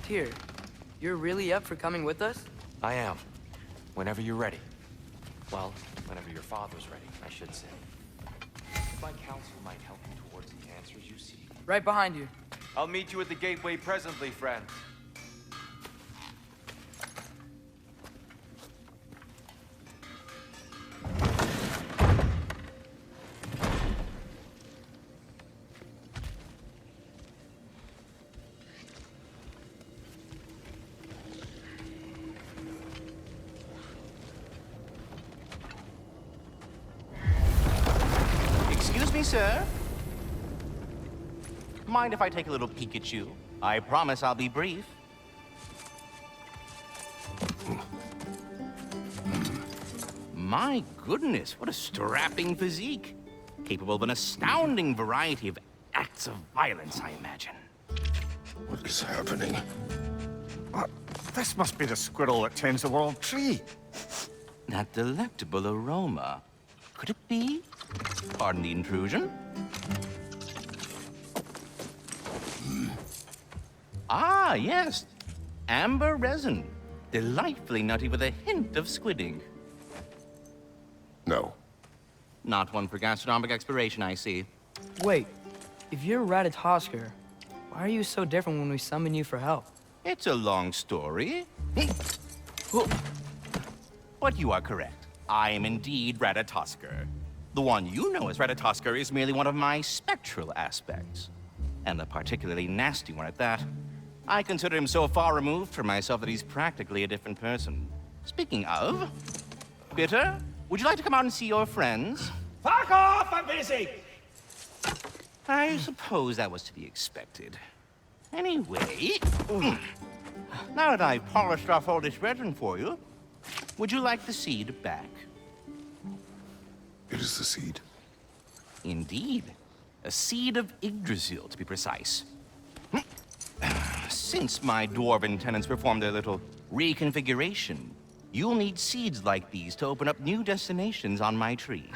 here. You're really up for coming with us? I am. Whenever you're ready. Well, whenever your father's ready, I should say. My counsel might help you towards the answers you seek. Right behind you. I'll meet you at the gateway presently, friend. Excuse me, sir. Mind if I take a little peek at you? I promise I'll be brief. My goodness, what a strapping physique. Capable of an astounding variety of acts of violence, I imagine. What is happening? This must be the squirrel that tends the world tree. That delectable aroma. Could it be? Pardon the intrusion. Ah, yes. Amber resin. Delightfully nutty with a hint of squid ink. No. Not one for gastronomic exploration, I see. Wait, if you're Ratatosker, why are you so different when we summon you for help? It's a long story. But you are correct. I am indeed Ratatosker. The one you know as Ratatosker is merely one of my spectral aspects. And a particularly nasty one at that. I consider him so far removed from myself that he's practically a different person. Speaking of, Bitter, would you like to come out and see your friends? Fuck off! I'm busy! I suppose that was to be expected. Anyway, now that I've polished off all this resin for you, would you like the seed back? It is the seed. Indeed. A seed of Yggdrasil, to be precise. Since my dwarven tenants performed their little reconfiguration, you'll need seeds like these to open up new destinations on my tree.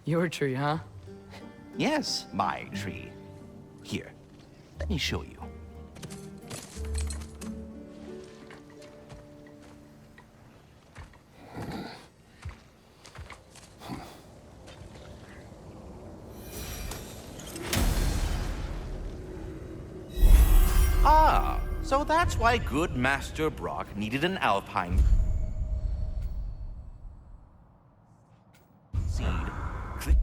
Your tree, huh? Yes, my tree. Here, let me show you. Ah, so that's why good Master Brock needed an Alpine seed. Click.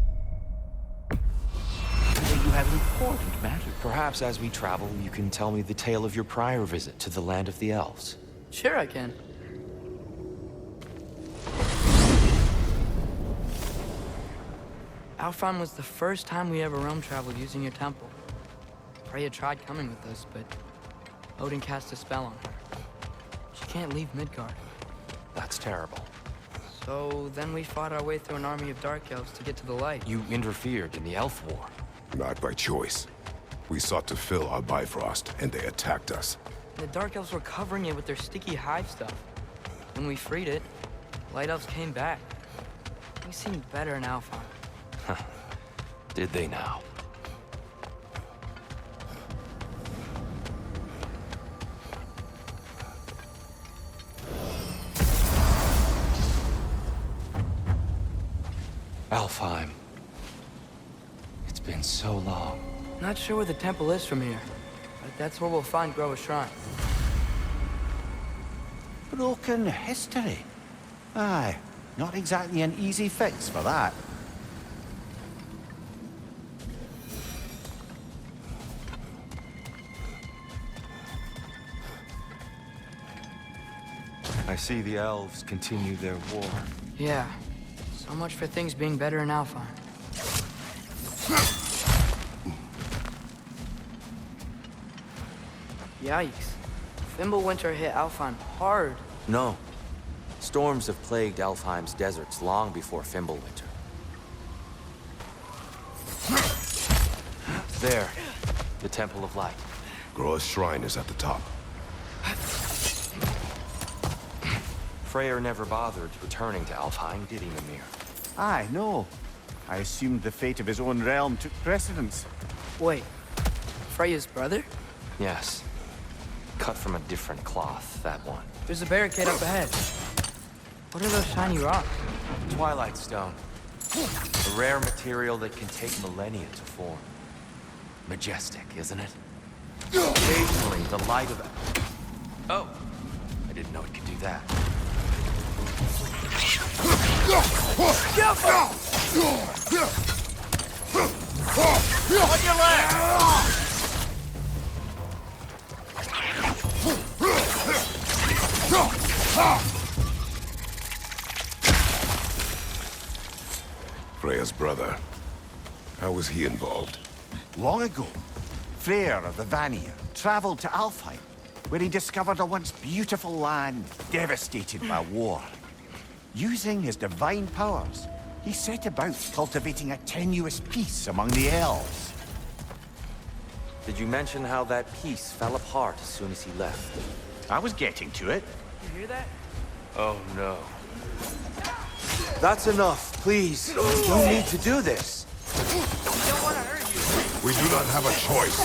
You have important matter. Perhaps as we travel, you can tell me the tale of your prior visit to the land of the elves. Sure I can. Alfheim was the first time we ever realm traveled using your temple. Freya tried coming with us, but Odin cast a spell on her. She can't leave Midgard. That's terrible. So then we fought our way through an army of dark elves to get to the light. You interfered in the elf war. Not by choice. We sought to fill our Bifrost, and they attacked us. The dark elves were covering it with their sticky hive stuff. When we freed it, light elves came back. We seemed better in Alfheim. Did they now? Alfheim. It's been so long. Not sure where the temple is from here, but that's where we'll find Groa's shrine. Broken history. Aye, not exactly an easy fix for that. I see the elves continue their war. Yeah, so much for things being better in Alfheim. Yikes. Fimbulwinter hit Alfheim hard. No. Storms have plagued Alfheim's deserts long before Fimbulwinter. There, the Temple of Light. Groa's shrine is at the top. Freyr never bothered returning to Alfheim, did he, Mimir? Aye, no. I assumed the fate of his own realm took precedence. Wait, Freya's brother? Yes. cut from a different cloth, that one. There's a barricade up ahead. What are those shiny rocks? Twilight stone. A rare material that can take millennia to form. Majestic, isn't it? Occasionally, the light of it. Oh, I didn't know it could do that. On your left! Freya's brother. How was he involved? Long ago, Freyr of the Vanir traveled to Alfheim, where he discovered a once beautiful land devastated by war. Using his divine powers, he set about cultivating a tenuous peace among the elves. Did you mention how that piece fell apart as soon as he left? I was getting to it. You hear that? Oh no. That's enough, please. No need to do this. We don't want to hurt you. We do not have a choice.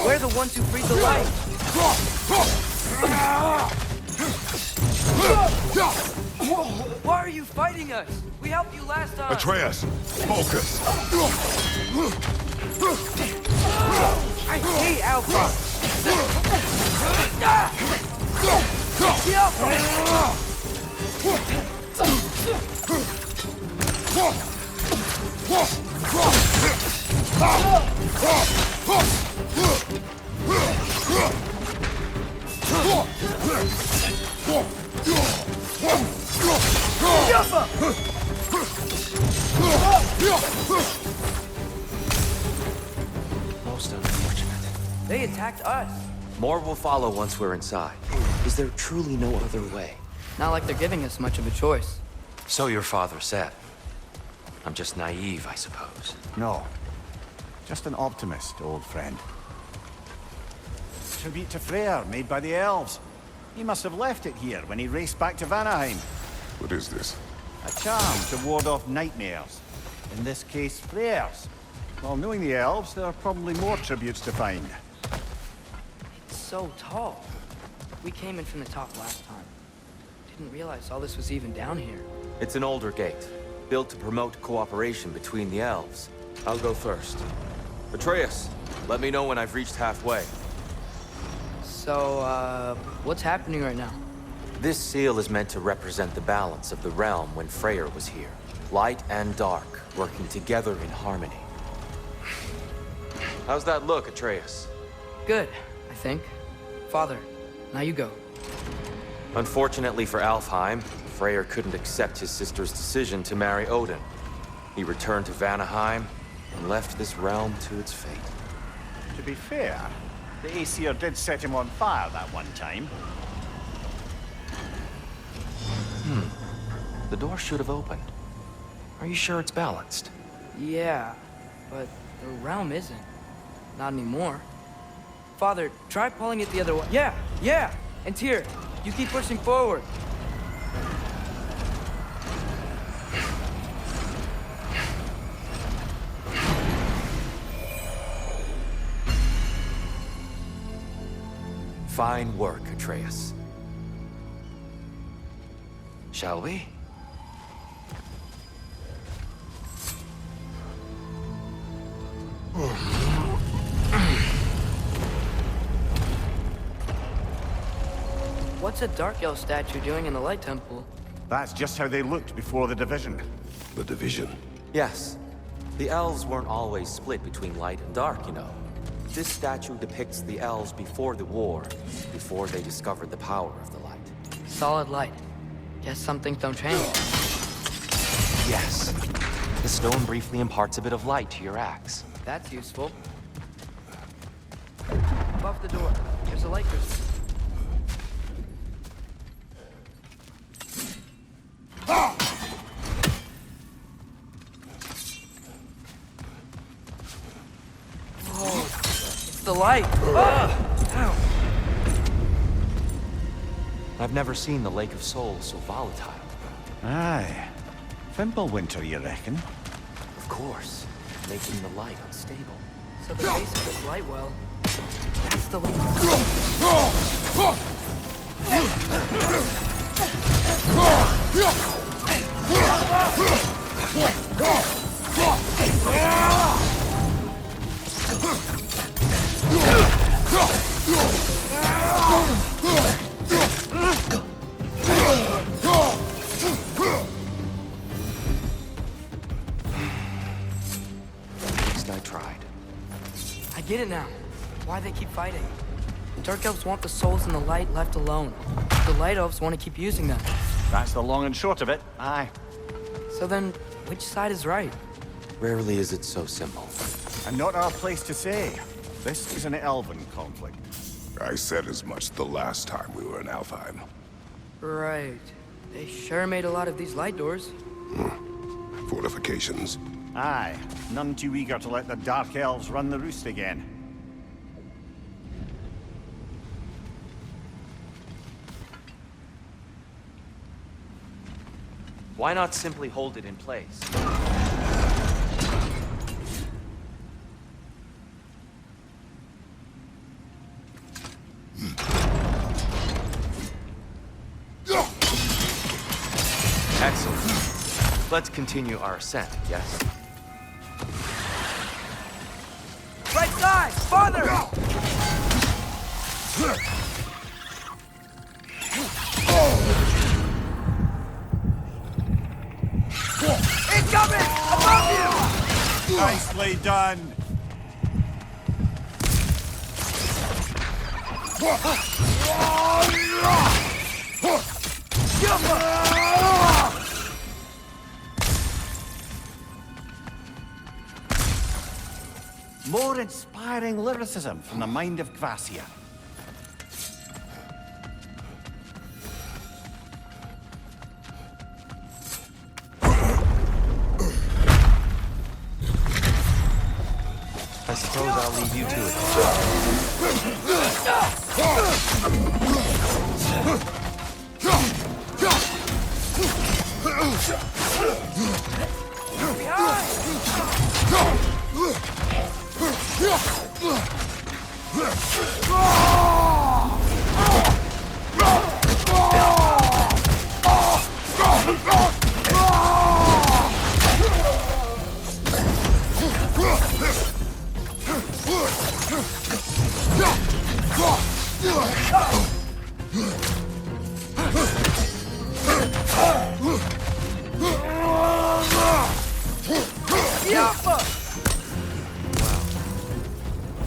We're the ones who breathe the light. Why are you fighting us? We helped you last time. Atreus, focus. I hate Alpha. Most unfortunate. They attacked us. More will follow once we're inside. Is there truly no other way? Not like they're giving us much of a choice. So your father said. I'm just naive, I suppose. No, just an optimist, old friend. Tribute to Freyr, made by the elves. He must have left it here when he raced back to Vanaheim. What is this? A charm to ward off nightmares. In this case, Freyr's. Well, knowing the elves, there are probably more tributes to find. It's so tall. We came in from the top last time. Didn't realize all this was even down here. It's an older gate, built to promote cooperation between the elves. I'll go first. Atreus, let me know when I've reached halfway. So, what's happening right now? This seal is meant to represent the balance of the realm when Freyr was here. Light and dark, working together in harmony. How's that look, Atreus? Good, I think. Father, now you go. Unfortunately for Alfheim, Freyr couldn't accept his sister's decision to marry Odin. He returned to Vanaheim and left this realm to its fate. To be fair, the Aesir did set him on fire that one time. The door should have opened. Are you sure it's balanced? Yeah, but the realm isn't. Not anymore. Father, try pulling it the other way. Yeah! And Tyr, you keep pushing forward. Fine work, Atreus. Shall we? What's a Dark Elf statue doing in the Light Temple? That's just how they looked before the division. The division. Yes. The elves weren't always split between light and dark, you know. This statue depicts the elves before the war, before they discovered the power of the light. Solid light. Guess some things don't change. Yes. The stone briefly imparts a bit of light to your axe. That's useful. Above the door, there's a light crystal. Oh, it's the light. Ow. I've never seen the Lake of Souls so volatile. Aye. Fimbulwinter, you reckon? Of course, making the light unstable. So the base of this light well, that's the leak. At least I tried. I get it now. Why they keep fighting. The Dark Elves want the souls in the light left alone. The Light Elves want to keep using them. That's the long and short of it, aye. So then, which side is right? Rarely is it so simple. And not our place to say. This is an elven conflict. I said as much the last time we were in Alfheim. Right. They sure made a lot of these light doors. Fortifications. Aye, none too eager to let the Dark Elves run the roost again. Why not simply hold it in place? Excellent. Let's continue our ascent, yes? Right side! Farther! Incoming! Above you! Nicely done! More inspiring lyricism from the mind of Gracia. I suppose I'll leave you to it.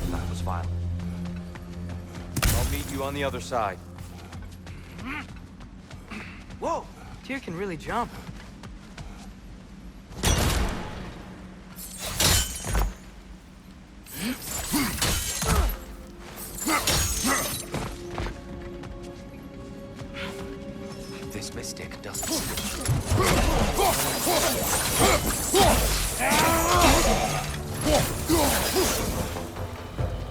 That was violent. I'll meet you on the other side. Whoa! Tyr can really jump. This mystic doesn't.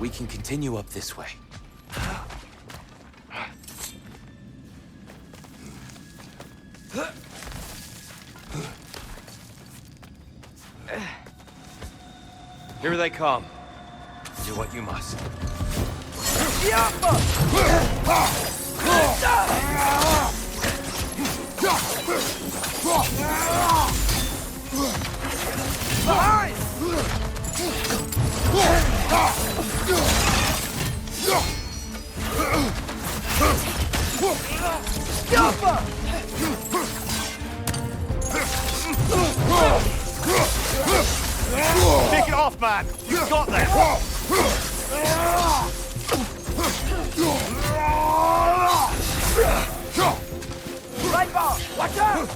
We can continue up this way. Here they come. Do what you must. Behind! Take it off, man! You've got this! Right ball! Watch out!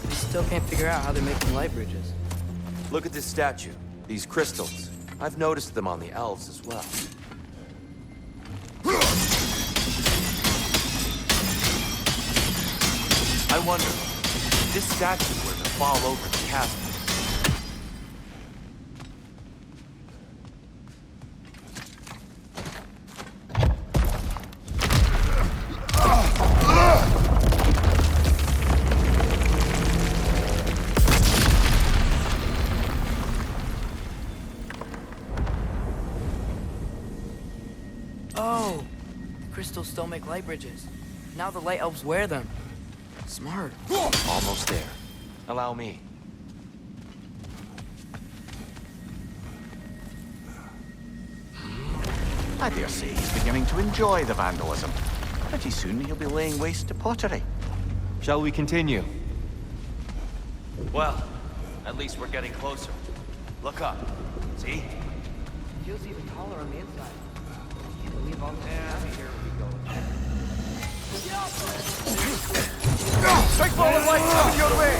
We still can't figure out how they're making light bridges. Look at this statue. These crystals. I've noticed them on the elves as well. wonder, if this statue were to fall over the chasm, Oh, crystals still make light bridges. Now the light elves wear them. Smart. almost there. Allow me. I dare say he's beginning to enjoy the vandalism. Pretty soon he'll be laying waste to pottery. Shall we continue? Well, at least we're getting closer. Look up. See? Feels even taller on the inside. Can't believe all this is here. Big ball of light coming your way!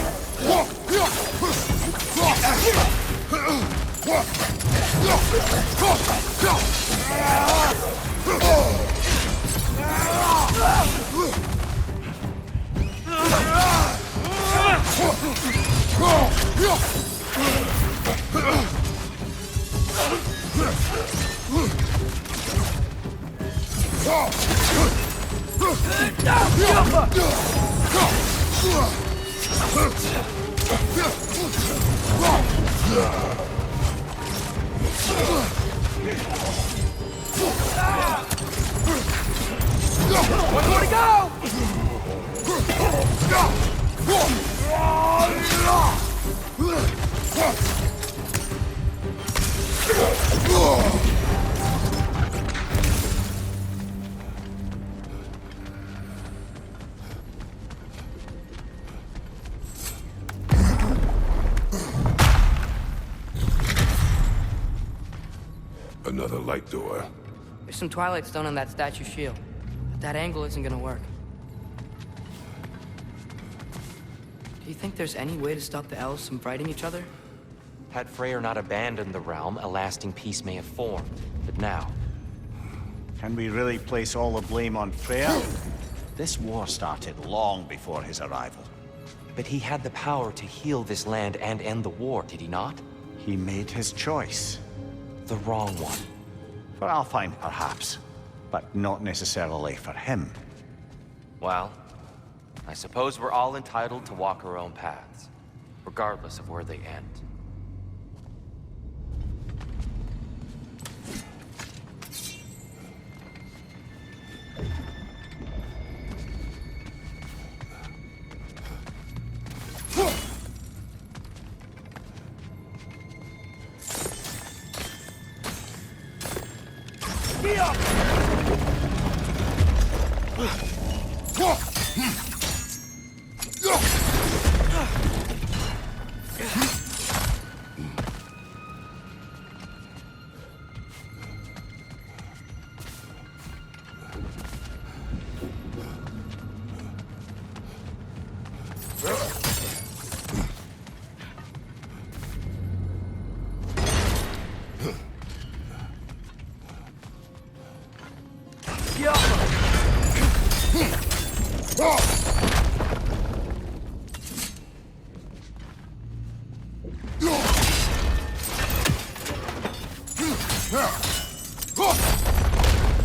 One more to go! Another light door. There's some Twilight Stone on that statue shield, but that angle isn't gonna work. Do you think there's any way to stop the elves from fighting each other? Had Freyr not abandoned the realm, a lasting peace may have formed. But now, Can we really place all the blame on Freyr? This war started long before his arrival. but he had the power to heal this land and end the war, did he not? He made his choice. The wrong one. For Alfheim, perhaps, but not necessarily for him. Well, I suppose we're all entitled to walk our own paths, regardless of where they end.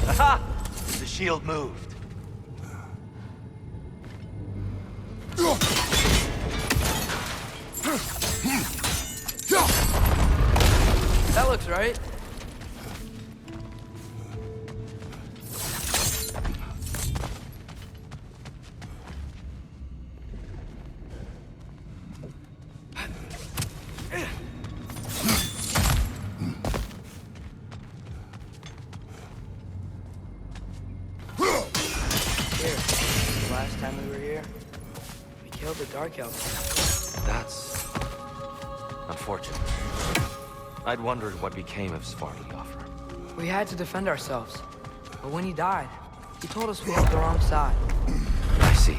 Aha! The shield moved. That looks right. Last time we were here, we killed the Dark Elf. That's unfortunate. I'd wondered what became of Svartalfheim. We had to defend ourselves. But when he died, he told us we were on the wrong side. I see.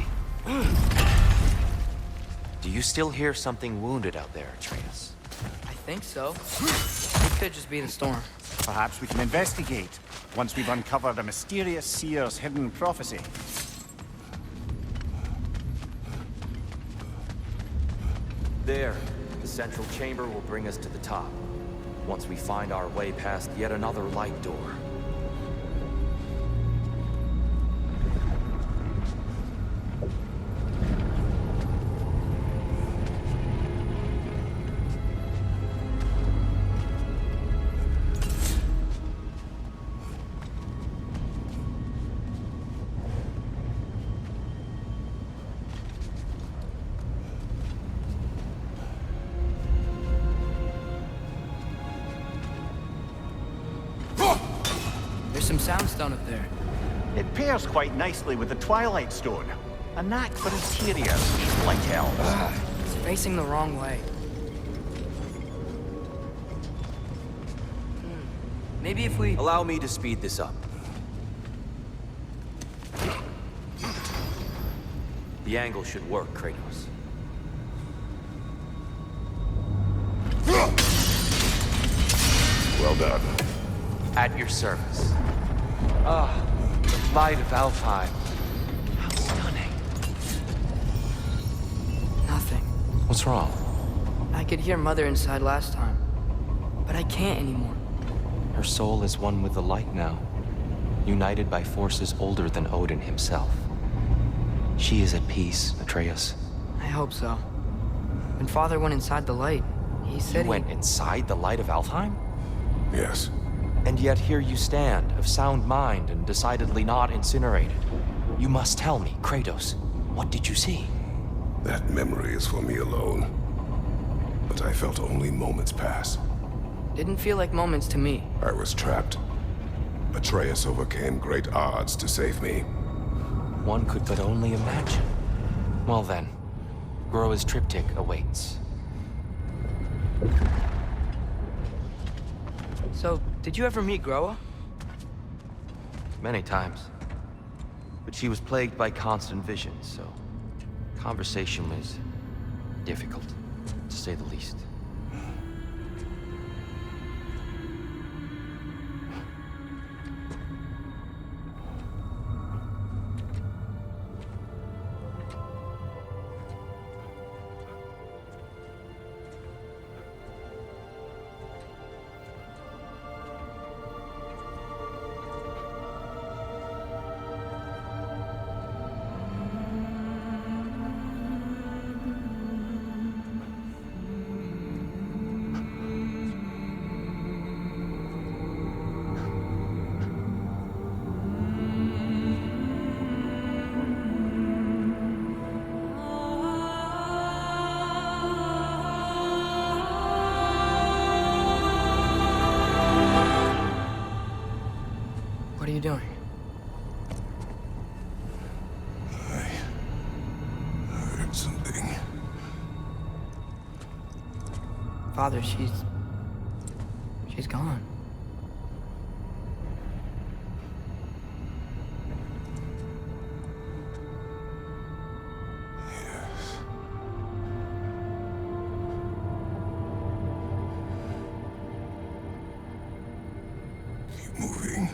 Do you still hear something wounded out there, Atreus? I think so. It could just be the storm. Perhaps we can investigate, once we've uncovered a mysterious seer's hidden prophecy. There, the central chamber will bring us to the top. Once we find our way past yet another light door. There's some soundstone up there. It pairs quite nicely with the Twilight Stone. A knack for interiors, these light elves. It's facing the wrong way. Maybe if we... Allow me to speed this up. The angle should work, Kratos. Well done. At your service. Ah, the light of Alfheim. How stunning. Nothing. What's wrong? I could hear Mother inside last time, but I can't anymore. Her soul is one with the light now, united by forces older than Odin himself. She is at peace, Atreus. I hope so. When Father went inside the light, he said You went inside the light of Alfheim? Yes. And yet here you stand, of sound mind and decidedly not incinerated. You must tell me, Kratos, what did you see? That memory is for me alone. But I felt only moments pass. Didn't feel like moments to me. I was trapped. Atreus overcame great odds to save me. One could but only imagine. Well then, Groa's triptych awaits. So, did you ever meet Groa? Many times. But she was plagued by constant visions, so conversation was difficult, to say the least. What are you doing? I heard something. Father, she's gone. Keep moving.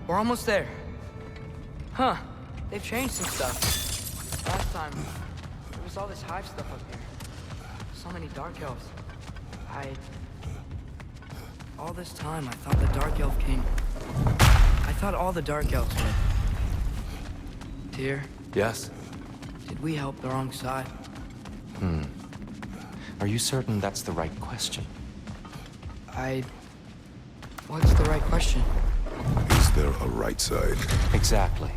We're almost there. Huh. They've changed some stuff. Last time, there was all this hive stuff up here. So many dark elves. All this time, I thought the Dark Elf King... I thought all the Dark Elves did. Tyr, Yes? did we help the wrong side? Are you certain that's the right question? What's the right question? Is there a right side? Exactly.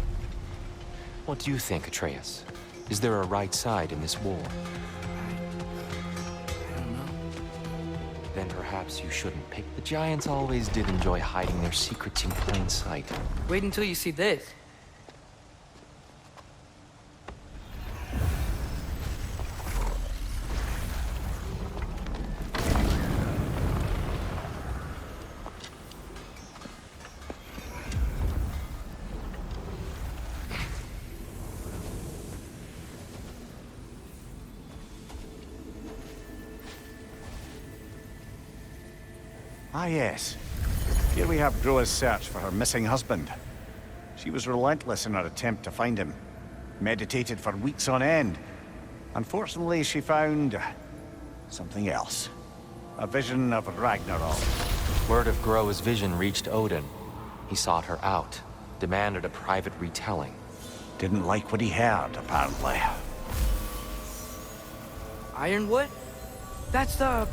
What do you think, Atreus? Is there a right side in this war? I don't know. Then perhaps you shouldn't pick. The Giants always did enjoy hiding their secrets in plain sight. Wait until you see this. Ah, yes. Here we have Groa's search for her missing husband. She was relentless in her attempt to find him. Meditated for weeks on end. Unfortunately, she found something else. A vision of Ragnarok. Word of Groa's vision reached Odin. He sought her out, demanded a private retelling. Didn't like what he heard, apparently. Ironwood? That's the...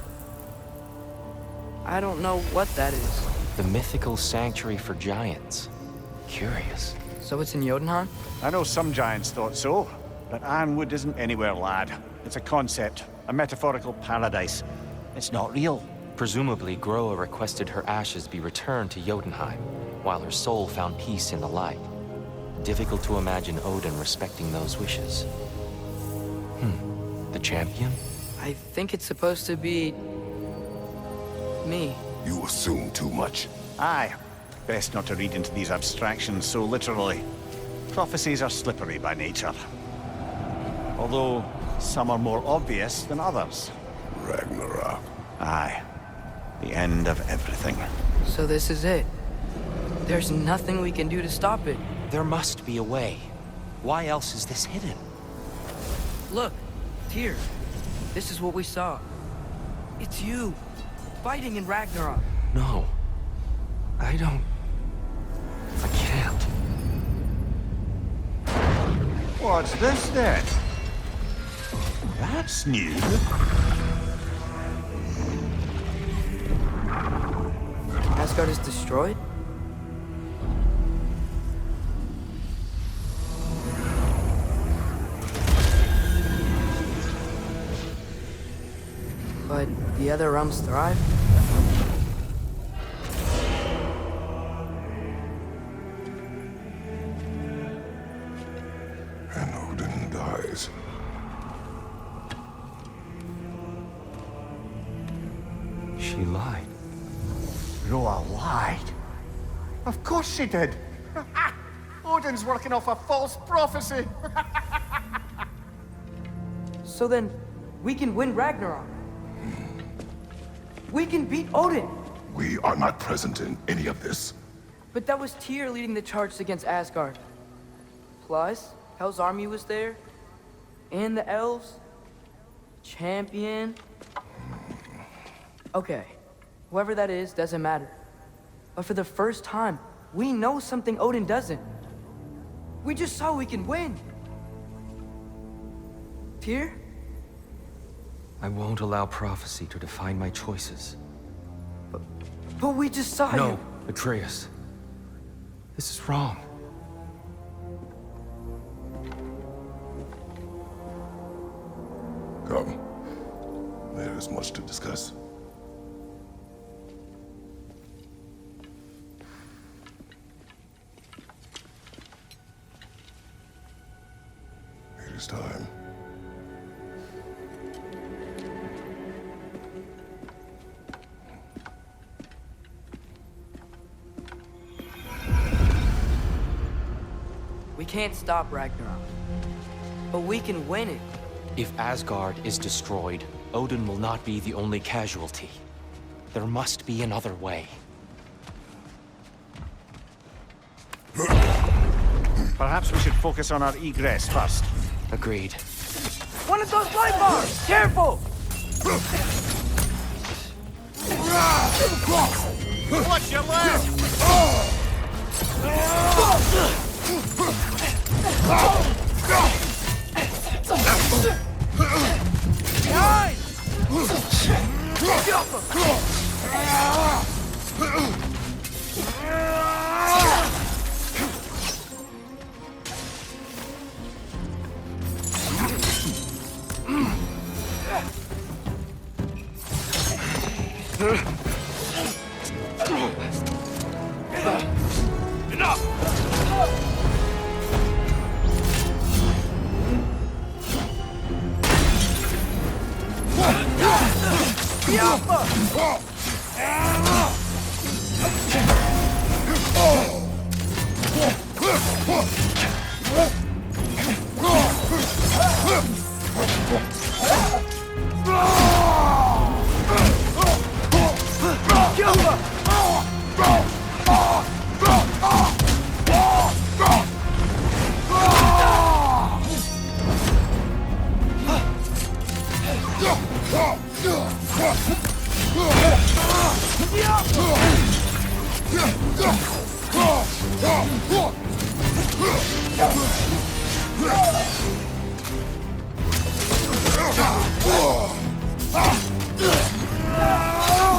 I don't know what that is. The mythical sanctuary for giants. Curious. So it's in Jotunheim? I know some giants thought so, but Ironwood isn't anywhere, lad. It's a concept, a metaphorical paradise. It's not real. Presumably, Groa requested her ashes be returned to Jotunheim, while her soul found peace in the light. Difficult to imagine Odin respecting those wishes. The champion? I think it's supposed to be... me. You assume too much. Aye. Best not to read into these abstractions so literally. Prophecies are slippery by nature. Although, some are more obvious than others. Ragnarok. Aye. The end of everything. So this is it. There's nothing we can do to stop it. There must be a way. Why else is this hidden? Look, Tyr. This is what we saw. It's you, fighting in Ragnarok. No. I can't. What's this then? That's new. Asgard is destroyed? But the other realms thrive? And Odin dies. She lied. Groa lied. Of course she did. Odin's working off a false prophecy. So then, we can win Ragnarok. We can beat Odin. We are not present in any of this. But that was Tyr leading the charge against Asgard. Plus, Hell's army was there. And the elves. Champion. Okay. Whoever that is doesn't matter. But for the first time, we know something Odin doesn't. We just saw we can win. Tyr? I won't allow prophecy to define my choices. But we just saw you. No, Atreus. This is wrong. Come. There is much to discuss. It is time. We can't stop Ragnarok. But we can win it. If Asgard is destroyed, Odin will not be the only casualty. There must be another way. Perhaps we should focus on our egress first. Agreed. One of those light bars! Careful! Watch your left! Behind!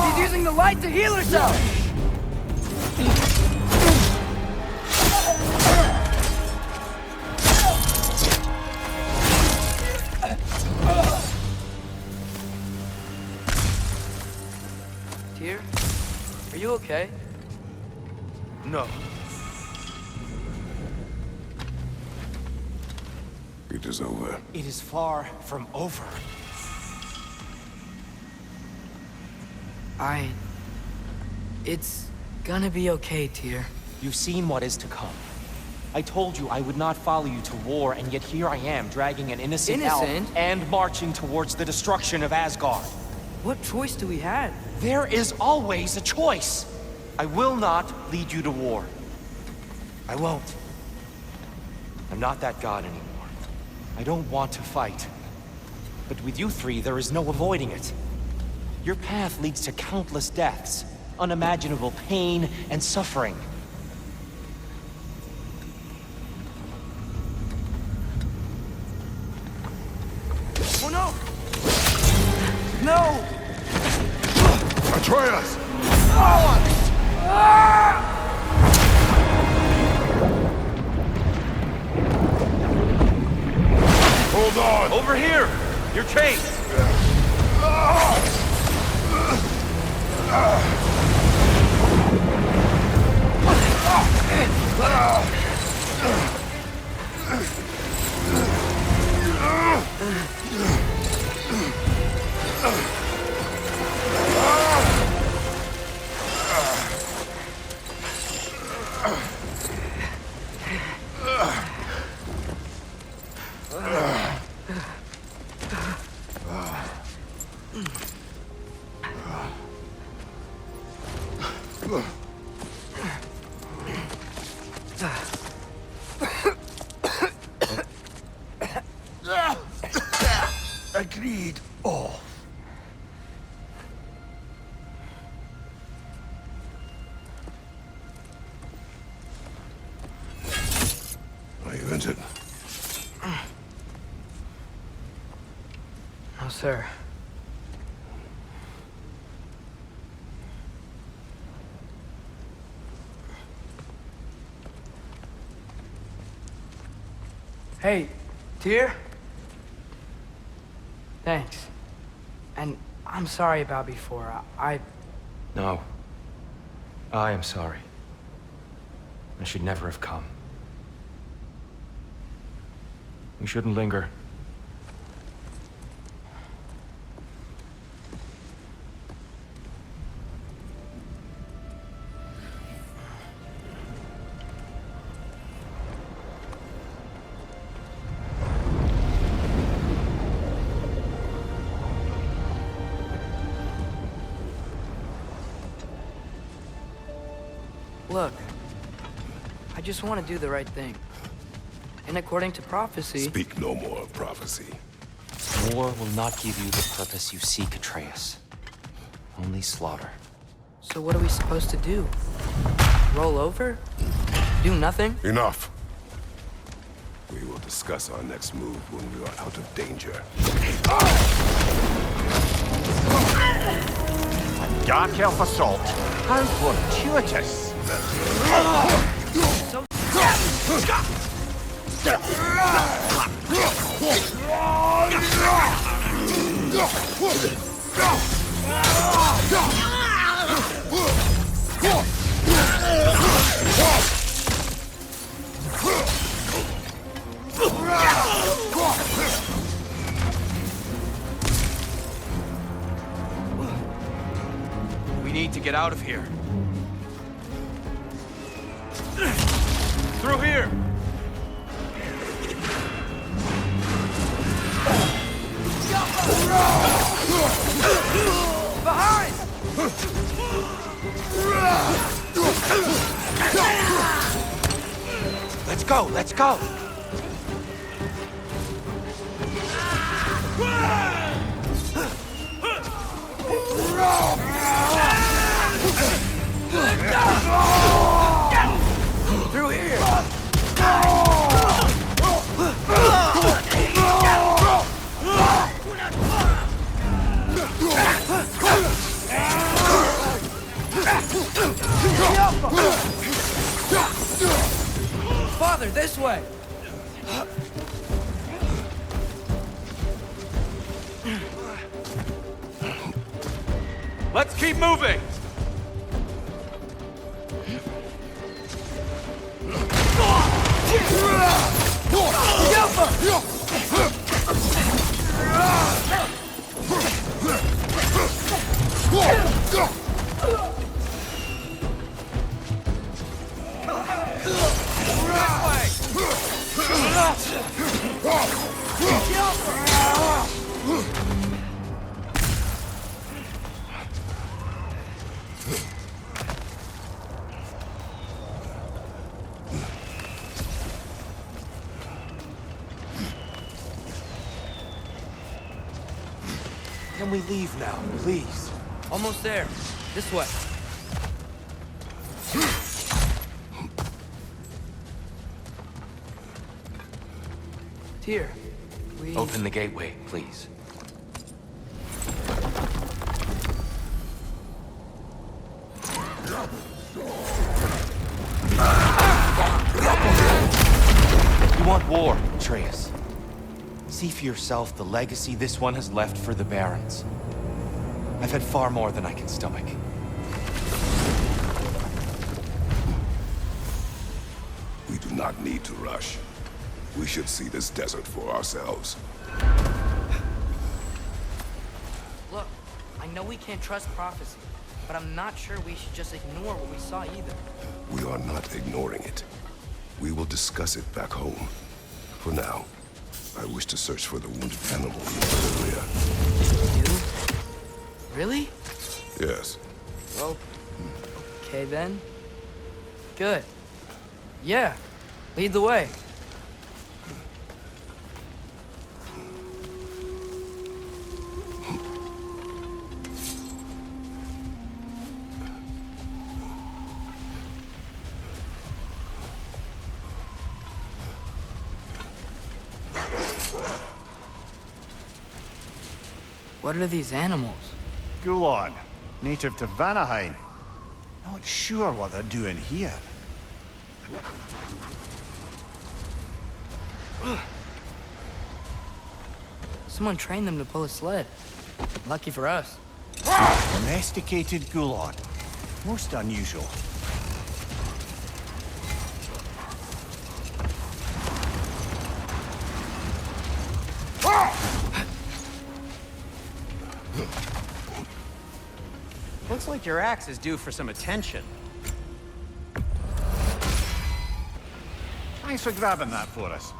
She's using the light to heal herself! Tyr, are you okay? No. It is over. It is far from over. It's gonna be okay, Tyr. You've seen what is to come. I told you I would not follow you to war, and yet here I am, dragging an innocent elf Innocent? and marching towards the destruction of Asgard. What choice do we have? There is always a choice. I will not lead you to war. I won't. I'm not that god anymore. I don't want to fight. But with you three, there is no avoiding it. Your path leads to countless deaths, unimaginable pain and suffering. Oh no! No! Atreus! Hold on! Over here! Your chains! Agreed. Oh. Are you injured? No, sir. Hey, Tyr? Thanks. And I'm sorry about before. No. I am sorry. I should never have come. We shouldn't linger. Look, I just want to do the right thing. And according to prophecy... Speak no more of prophecy. War will not give you the purpose you seek, Atreus. Only slaughter. So what are we supposed to do? Roll over? Do nothing? Enough. We will discuss our next move when we are out of danger. Dark elf assault. How fortuitous. We need to get out of here. Through here! Behind! Let's go, let's go! Father, this way! Let's keep moving! Can we leave now, please? Almost there. This way. Here. We... Open the gateway, please. You want war, Atreus. See for yourself the legacy this one has left for the Barons. I've had far more than I can stomach. We do not need to rush. We should see this desert for ourselves. Look, I know we can't trust prophecy, but I'm not sure we should just ignore what we saw either. We are not ignoring it. We will discuss it back home. For now, I wish to search for the wounded animal in the area. You? Really? Yes. Well, okay then. Good. Yeah, lead the way. What are these animals? Gulon, native to Vanaheim. Not sure what they're doing here. Someone trained them to pull a sled. Lucky for us. Domesticated Gulon. Most unusual. Looks like your axe is due for some attention. Thanks for grabbing that for us.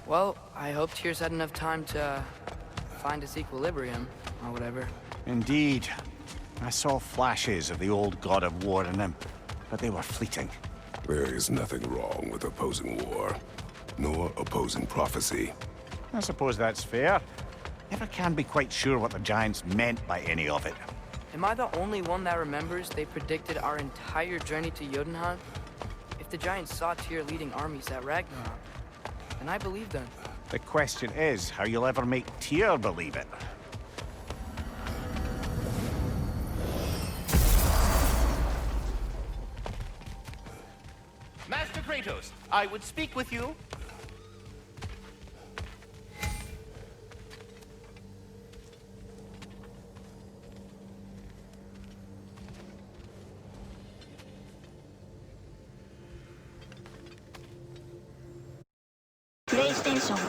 Well, I hope Tyr's had enough time to find his equilibrium, or whatever. Indeed. I saw flashes of the old god of war in him, but they were fleeting. There is nothing wrong with opposing war, nor opposing prophecy. I suppose that's fair. Never can be quite sure what the Giants meant by any of it. Am I the only one that remembers they predicted our entire journey to Jotunheim? If the Giants saw Tyr leading armies at Ragnarok, and I believed them. The question is how you'll ever make Tyr believe it. Master Kratos, I would speak with you. PlayStation